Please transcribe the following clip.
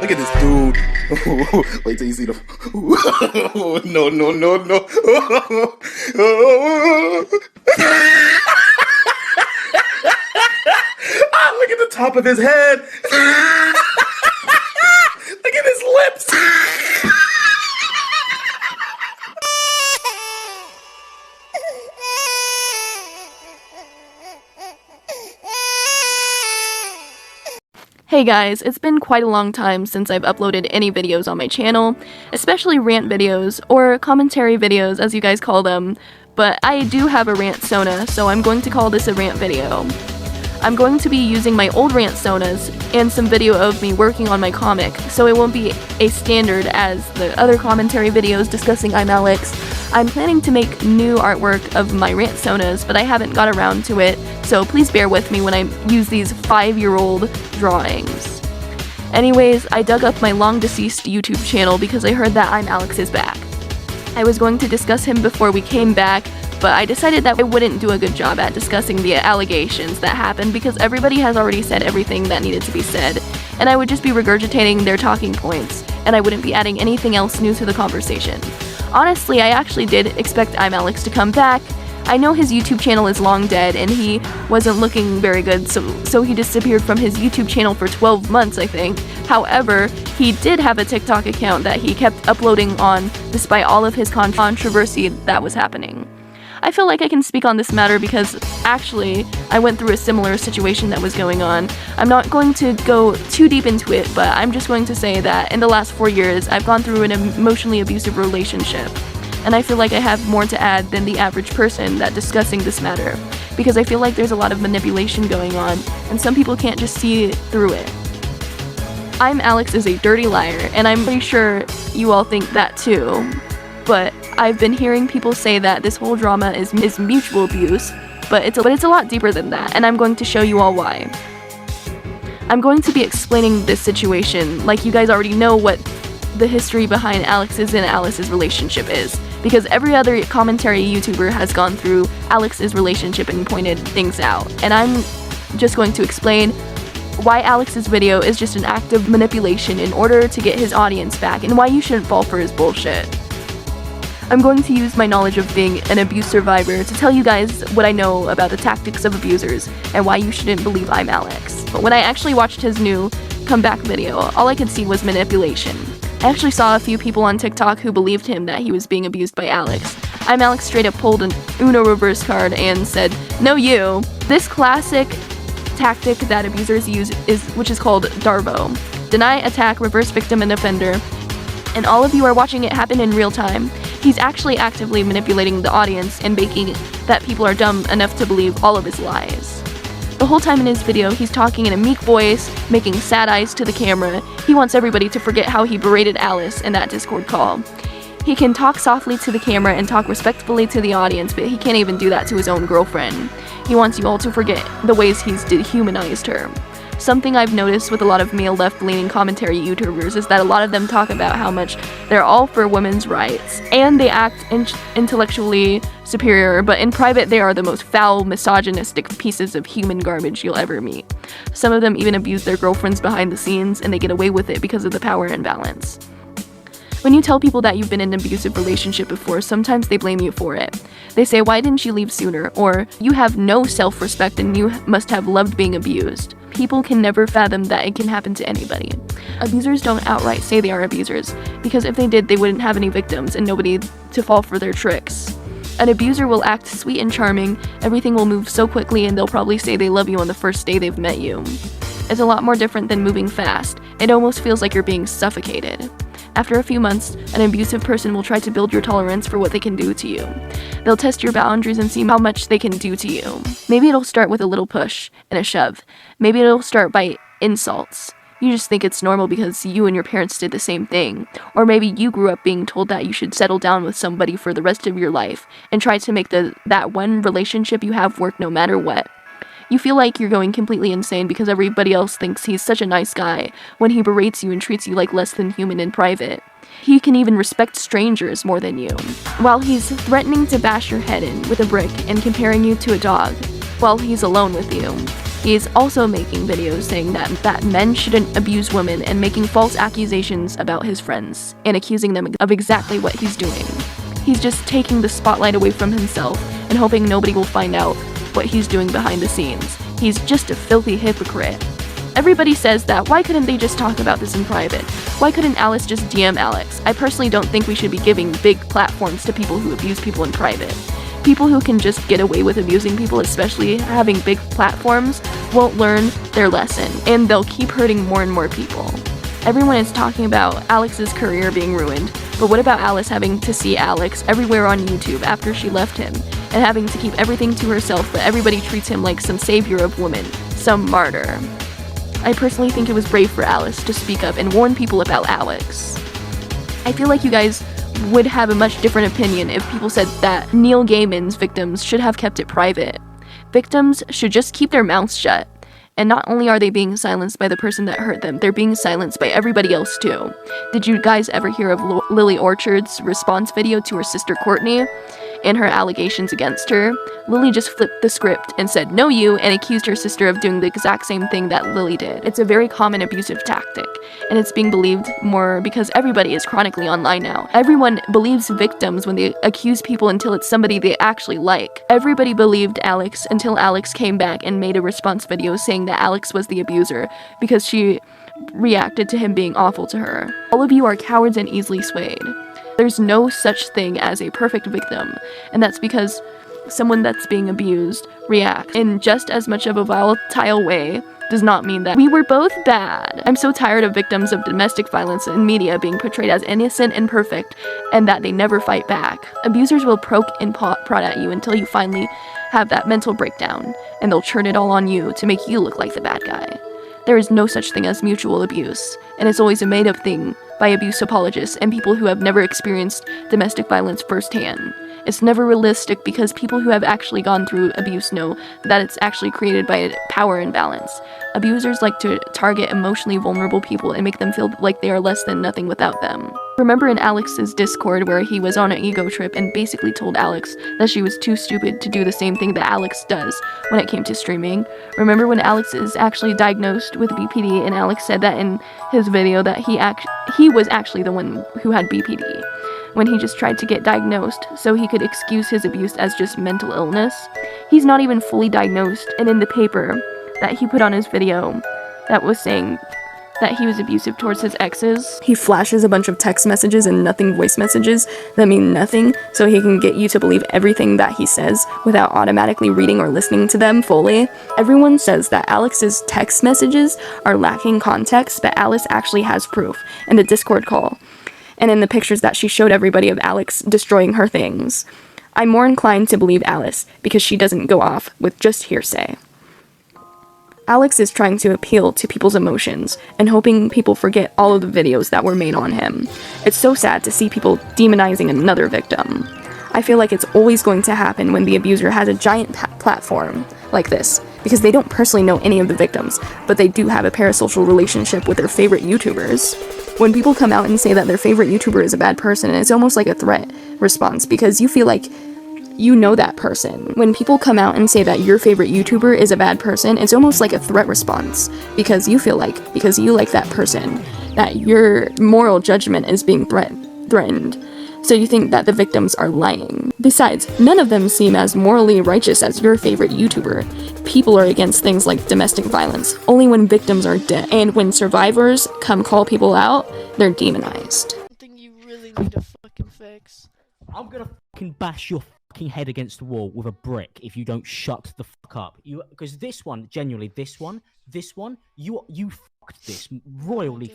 Look at this dude. Wait till you see the. No, no, no, no. Look at the top of his head. Look at his lips. Hey guys, it's been quite a long time since I've uploaded any videos on my channel, especially rant videos, or commentary videos as you guys call them, but I do have a rant sona, so I'm going to call this a rant video. I'm going to be using my old rant sonas and some video of me working on my comic, so it won't be a standard as the other commentary videos discussing ImAllexx's. I'm planning to make new artwork of my rant sonas, but I haven't got around to it, so please bear with me when I use these 5-year-old drawings. Anyways, I dug up my long-deceased YouTube channel because I heard that ImAllexx's is back. I was going to discuss him before we came back, but I decided that I wouldn't do a good job at discussing the allegations that happened because everybody has already said everything that needed to be said, and I would just be regurgitating their talking points, and I wouldn't be adding anything else new to the conversation. Honestly, I actually did expect ImAllexx's to come back. I know his YouTube channel is long dead and he wasn't looking very good, so he disappeared from his YouTube channel for 12 months, I think. However, he did have a TikTok account that he kept uploading on despite all of his controversy that was happening. I feel like I can speak on this matter because, actually, I went through a similar situation that was going on. I'm not going to go too deep into it, but I'm just going to say that in the last 4 years, I've gone through an emotionally abusive relationship. And I feel like I have more to add than the average person that discussing this matter, because I feel like there's a lot of manipulation going on, and some people can't just see through it. ImAllexx's is a dirty liar, and I'm pretty sure you all think that too. But I've been hearing people say that this whole drama is mutual abuse, but it's a lot deeper than that, and I'm going to show you all why. I'm going to be explaining this situation like you guys already know what the history behind Alex's and Alice's relationship is, because every other commentary YouTuber has gone through Alex's relationship and pointed things out, and I'm just going to explain why Alex's video is just an act of manipulation in order to get his audience back, and why you shouldn't fall for his bullshit. I'm going to use my knowledge of being an abuse survivor to tell you guys what I know about the tactics of abusers and why you shouldn't believe ImAllexx's. But when I actually watched his new comeback video, all I could see was manipulation. I actually saw a few people on TikTok who believed him that he was being abused by Alex. ImAllexx's straight up pulled an Uno reverse card and said, "No you." This classic tactic that abusers use which is called DARVO. Deny, attack, reverse victim, and offender. And all of you are watching it happen in real time. He's actually actively manipulating the audience and making that people are dumb enough to believe all of his lies. The whole time in his video, he's talking in a meek voice, making sad eyes to the camera. He wants everybody to forget how he berated Alice in that Discord call. He can talk softly to the camera and talk respectfully to the audience, but he can't even do that to his own girlfriend. He wants you all to forget the ways he's dehumanized her. Something I've noticed with a lot of male left-leaning commentary YouTubers is that a lot of them talk about how much they're all for women's rights, and they act intellectually superior, but in private they are the most foul, misogynistic pieces of human garbage you'll ever meet. Some of them even abuse their girlfriends behind the scenes, and they get away with it because of the power imbalance. When you tell people that you've been in an abusive relationship before, sometimes they blame you for it. They say, "Why didn't you leave sooner?" Or, "You have no self-respect and you must have loved being abused." People can never fathom that it can happen to anybody. Abusers don't outright say they are abusers, because if they did, they wouldn't have any victims and nobody to fall for their tricks. An abuser will act sweet and charming, everything will move so quickly, and they'll probably say they love you on the first day they've met you. It's a lot more different than moving fast. It almost feels like you're being suffocated. After a few months, an abusive person will try to build your tolerance for what they can do to you. They'll test your boundaries and see how much they can do to you. Maybe it'll start with a little push and a shove. Maybe it'll start by insults. You just think it's normal because you and your parents did the same thing. Or maybe you grew up being told that you should settle down with somebody for the rest of your life and try to make that one relationship you have work no matter what. You feel like you're going completely insane because everybody else thinks he's such a nice guy when he berates you and treats you like less than human in private. He can even respect strangers more than you, while he's threatening to bash your head in with a brick and comparing you to a dog while he's alone with you. He is also making videos saying that men shouldn't abuse women and making false accusations about his friends and accusing them of exactly what he's doing. He's just taking the spotlight away from himself and hoping nobody will find out what he's doing behind the scenes. He's just a filthy hypocrite. Everybody says that, why couldn't they just talk about this in private? Why couldn't Alice just DM Alex? I personally don't think we should be giving big platforms to people who abuse people in private. People who can just get away with abusing people, especially having big platforms, won't learn their lesson, and they'll keep hurting more and more people. Everyone is talking about Alex's career being ruined, but what about Alice having to see Alex everywhere on YouTube after she left him, and having to keep everything to herself, but everybody treats him like some savior of women, some martyr? I personally think it was brave for Alice to speak up and warn people about Alex. I feel like you guys would have a much different opinion if people said that Neil Gaiman's victims should have kept it private. Victims should just keep their mouths shut. And not only are they being silenced by the person that hurt them, they're being silenced by everybody else too. Did you guys ever hear of Lily Orchard's response video to her sister Courtney and her allegations against her? Lily just flipped the script and said, "No you," and accused her sister of doing the exact same thing that Lily did. It's a very common abusive tactic, and it's being believed more because everybody is chronically online now. Everyone believes victims when they accuse people until it's somebody they actually like. Everybody believed Alex until Alex came back and made a response video saying that Alex was the abuser because she reacted to him being awful to her. All of you are cowards and easily swayed. There's no such thing as a perfect victim, and that's because someone that's being abused reacts in just as much of a volatile way does not mean that we were both bad. I'm so tired of victims of domestic violence in media being portrayed as innocent and perfect, and that they never fight back. Abusers will poke and prod at you until you finally have that mental breakdown, and they'll turn it all on you to make you look like the bad guy. There is no such thing as mutual abuse, and it's always a made-up thing by abuse apologists and people who have never experienced domestic violence firsthand. It's never realistic because people who have actually gone through abuse know that it's actually created by a power imbalance. Abusers like to target emotionally vulnerable people and make them feel like they are less than nothing without them. Remember in Alex's Discord where he was on an ego trip and basically told Alex that she was too stupid to do the same thing that Alex does when it came to streaming? Remember when Alex is actually diagnosed with BPD and Alex said that in his video that he was actually the one who had BPD when he just tried to get diagnosed so he could excuse his abuse as just mental illness? He's not even fully diagnosed, and in the paper that he put on his video that was saying that he was abusive towards his exes, he flashes a bunch of text messages and nothing voice messages that mean nothing so he can get you to believe everything that he says without automatically reading or listening to them fully. Everyone says that Alex's text messages are lacking context, but Alice actually has proof in the Discord call and in the pictures that she showed everybody of Alex destroying her things. I'm more inclined to believe Alice because she doesn't go off with just hearsay. Alex is trying to appeal to people's emotions and hoping people forget all of the videos that were made on him. It's so sad to see people demonizing another victim. I feel like it's always going to happen when the abuser has a giant platform like this, because they don't personally know any of the victims, but they do have a parasocial relationship with their favorite YouTubers. When people come out and say that their favorite YouTuber is a bad person, it's almost like a threat response because you feel like you know that person. When people come out and say that your favorite YouTuber is a bad person, it's almost like a threat response because you feel like, because you like that person, that your moral judgment is being threatened. So you think that the victims are lying. Besides, none of them seem as morally righteous as your favorite YouTuber. People are against things like domestic violence only when victims are dead, and when survivors come call people out, they're demonized. Something you really need to fucking fix. I'm gonna fucking bash your fucking head against the wall with a brick if you don't shut the fuck up. Because this one, genuinely, this one, you fucked this royally.